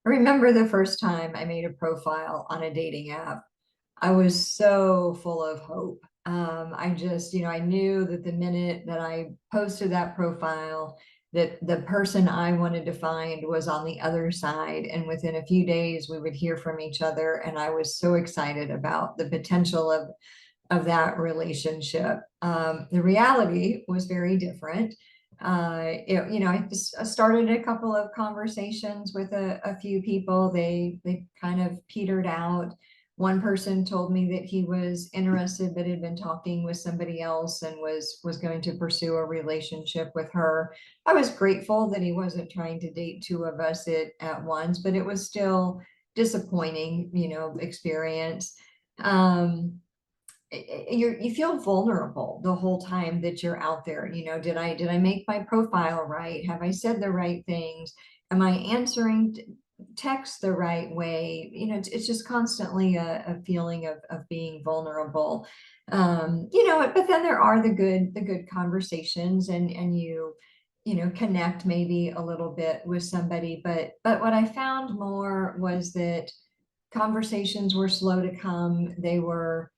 I remember the first time I made a profile on a dating app. I was so full of hope. I just, I knew that the minute that I posted that profile, that the person I wanted to find was on the other side. And within a few days, we would hear from each other. And I was so excited about the potential of that relationship. The reality was very different. I started a couple of conversations with a few people. They kind of petered out. One person told me that he was interested, but had been talking with somebody else and was going to pursue a relationship with her. I was grateful that he wasn't trying to date two of us at once, but it was still disappointing, experience. Um, you feel vulnerable the whole time that you're out there. Did I make my profile right? Have I said the right things? Am I answering text the right way? It's just constantly a feeling of being vulnerable. But then there are the good conversations, and connect maybe a little bit with somebody. But what I found more was that conversations were slow to come. They were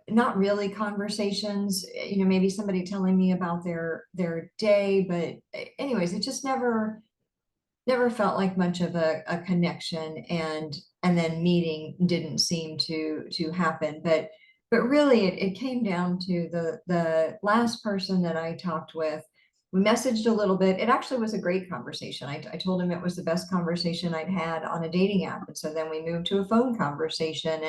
not really conversations, maybe somebody telling me about their day, but anyways, it just never felt like much of a connection, and then meeting didn't seem to happen. But really it came down to the last person that I talked with. We messaged a little bit. It actually was a great conversation. I told him it was the best conversation I'd had on a dating app. And so then we moved to a phone conversation,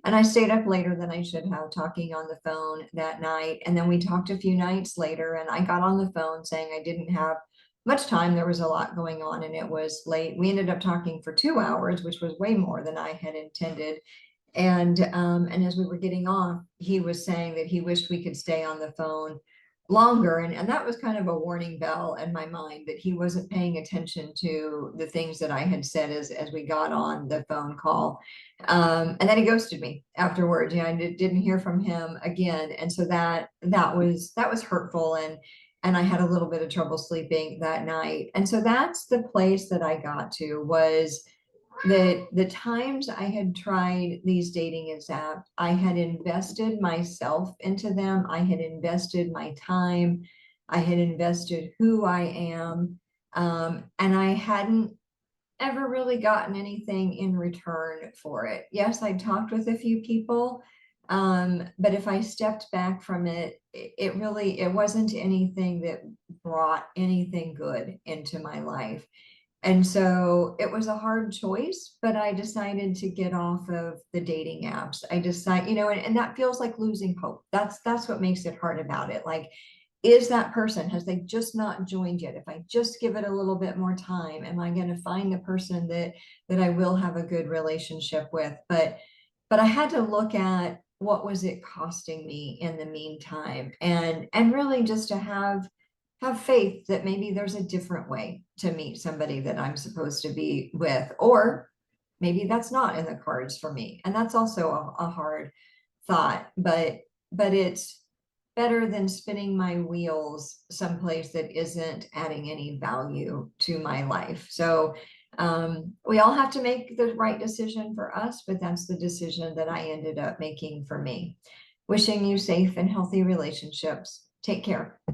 and I stayed up later than I should have talking on the phone that night. And then we talked a few nights later, and I got on the phone saying I didn't have much time. There was a lot going on and it was late. We ended up talking for 2 hours, which was way more than I had intended. And as we were getting off, he was saying that he wished we could stay on the phone longer. And that was kind of a warning bell in my mind that he wasn't paying attention to the things that I had said as we got on the phone call. And then he ghosted me afterwards. I didn't hear from him again. And so that was hurtful. And I had a little bit of trouble sleeping that night. And so that's the place that I got to, was the times I had tried these dating apps. I had invested myself into them. I had invested my time. I had invested who I am. And I hadn't ever really gotten anything in return for it. Yes, I talked with a few people, but if I stepped back from it wasn't anything that brought anything good into my life. And so it was a hard choice, but I decided to get off of the dating apps. I decided, and that feels like losing hope. That's what makes it hard about it. Like, is that person, has they just not joined yet? If I just give it a little bit more time, am I going to find the person that I will have a good relationship with? But I had to look at what was it costing me in the meantime, and really just to have faith that maybe there's a different way to meet somebody that I'm supposed to be with, or maybe that's not in the cards for me. And that's also a hard thought, but it's better than spinning my wheels someplace that isn't adding any value to my life. So we all have to make the right decision for us, but that's the decision that I ended up making for me. Wishing you safe and healthy relationships. Take care.